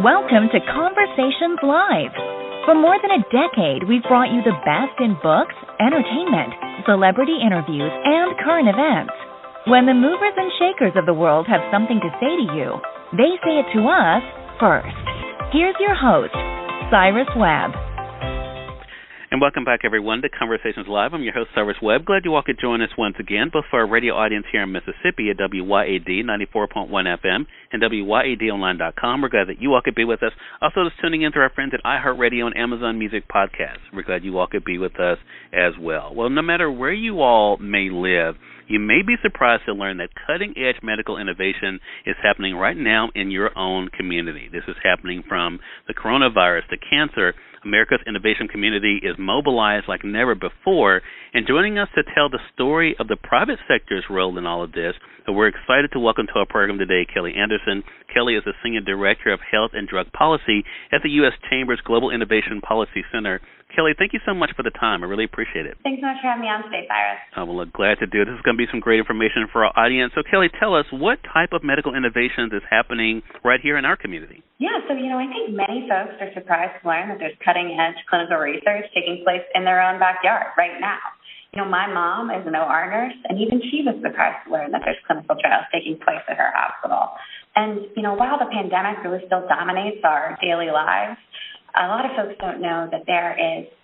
Welcome to Conversations Live. For more than a decade, we've brought you the best in books, entertainment, celebrity interviews, and current events. When the movers and shakers of the world have something to say to you, they say it to us first. Here's your host, Cyrus Webb. And welcome back, everyone, to Conversations Live. I'm your host, Cyrus Webb. Glad you all could join us once again, both for our radio audience here in Mississippi at WYAD 94.1 FM and WYADonline.com. We're glad that you all could be with us. Also, just tuning in to our friends at iHeartRadio and Amazon Music Podcasts. We're glad you all could be with us as well. Well, no matter where you all may live, you may be surprised to learn that cutting-edge medical innovation is happening right now in your own community. This is happening from the coronavirus to cancer. America's innovation community is mobilized like never before, and joining us to tell the story of the private sector's role in all of this, we're excited to welcome to our program today Kelly Anderson. Kelly is the Senior Director of Health and Drug Policy at the U.S. Chamber's Global Innovation Policy Center. Kelly, thank you so much for the time. I really appreciate it. Thanks so much for having me on today, Cyrus. Well, glad to do it. This is going to be some great information for our audience. So, Kelly, tell us, what type of medical innovations is happening right here in our community? Yeah, so, I think many folks are surprised to learn that there's cutting-edge clinical research taking place in their own backyard right now. My mom is an OR nurse, and even she was surprised to learn that there's clinical trials taking place at her hospital. And, while the pandemic really still dominates our daily lives, a lot of folks don't know that the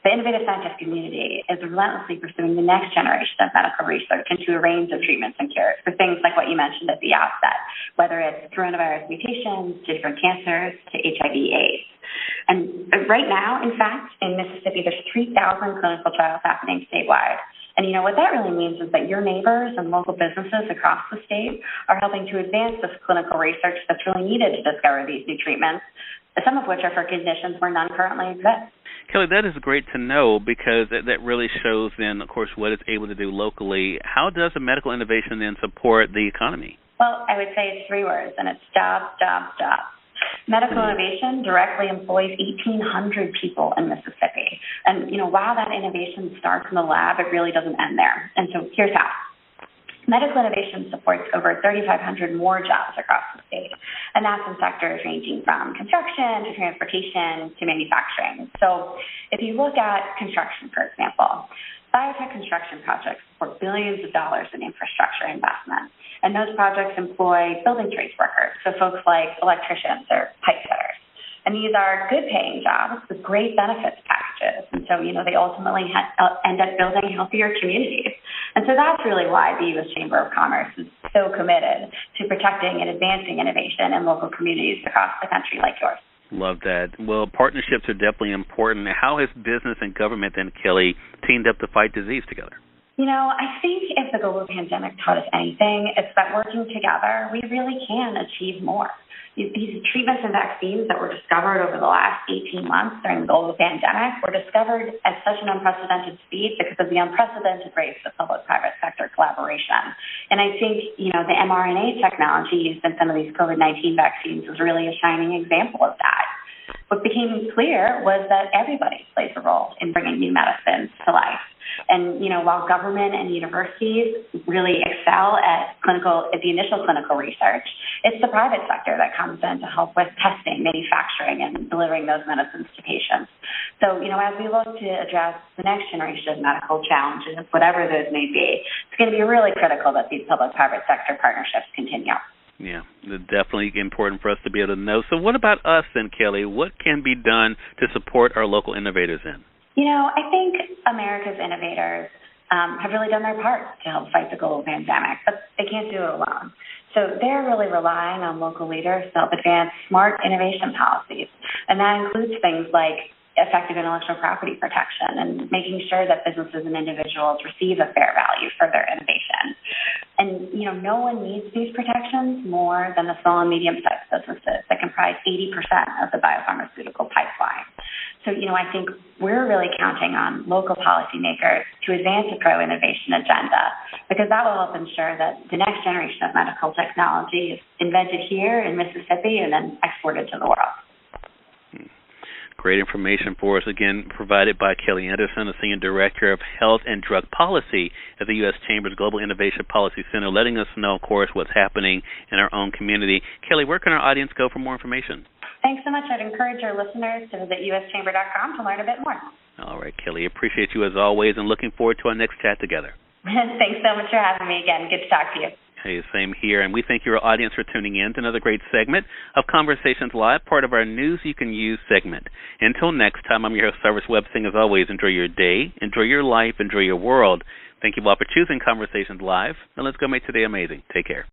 innovative scientific community is relentlessly pursuing the next generation of medical research into a range of treatments and cures for things like what you mentioned at the outset, whether it's coronavirus mutations, to different cancers, to HIV/AIDS. And right now, in fact, in Mississippi, there's 3,000 clinical trials happening statewide. And what that really means is that your neighbors and local businesses across the state are helping to advance this clinical research that's really needed to discover these new treatments, some of which are for conditions where none currently exist. Kelly, that is great to know, because that really shows then, of course, what it's able to do locally. How does a medical innovation then support the economy? Well, I would say it's 3 words, and it's jobs, jobs, jobs. Medical innovation directly employs 1,800 people in Mississippi. And, while that innovation starts in the lab, it really doesn't end there. And so here's how. Medical innovation supports over 3,500 more jobs across the state, and that's in sectors ranging from construction to transportation to manufacturing. So if you look at construction, for example, biotech construction projects support billions of dollars in infrastructure investment, and those projects employ building trades workers, so folks like electricians or pipe fitters. And these are good-paying jobs with great benefits packages. And so, they ultimately end up building healthier communities. And so that's really why the U.S. Chamber of Commerce is so committed to protecting and advancing innovation in local communities across the country like yours. Love that. Well, partnerships are definitely important. How has business and government then, Kelly, teamed up to fight disease together? I think if the global pandemic taught us anything, it's that working together, we really can achieve more. These treatments and vaccines that were discovered over the last 18 months during the global pandemic were discovered at such an unprecedented speed because of the unprecedented rates of public-private sector collaboration. And I think, the mRNA technology used in some of these COVID-19 vaccines was really a shining example of that. What became clear was that everybody plays a role in bringing new medicines to life. And, while government and universities really excel at the initial clinical research, it's the private sector that comes in to help with testing, manufacturing, and delivering those medicines to patients. So, as we look to address the next generation of medical challenges, whatever those may be, it's going to be really critical that these public-private sector partnerships continue. Yeah, definitely important for us to be able to know. So what about us then, Kelly? What can be done to support our local innovators then? I think America's innovators have really done their part to help fight the global pandemic, but they can't do it alone. So they're really relying on local leaders to help advance smart innovation policies, and that includes things like effective intellectual property protection and making sure that businesses and individuals receive a fair value for their innovation. And, no one needs these protections more than the small and medium-sized businesses that comprise 80% of the biopharmaceutical pipeline. So, I think we're really counting on local policymakers to advance a pro-innovation agenda, because that will help ensure that the next generation of medical technology is invented here in Mississippi and then exported to the world. Great information for us, again, provided by Kelly Anderson, the Senior Director of Health and Drug Policy at the U.S. Chamber's Global Innovation Policy Center, letting us know, of course, what's happening in our own community. Kelly, where can our audience go for more information? Thanks so much. I'd encourage our listeners to visit uschamber.com to learn a bit more. All right, Kelly. Appreciate you as always and looking forward to our next chat together. Thanks so much for having me again. Good to talk to you. Hey, same here. And we thank your audience for tuning in to another great segment of Conversations Live, part of our News You Can Use segment. Until next time, I'm your host, Cyrus Webb, saying as always, enjoy your day, enjoy your life, enjoy your world. Thank you all for choosing Conversations Live. Now let's go make today amazing. Take care.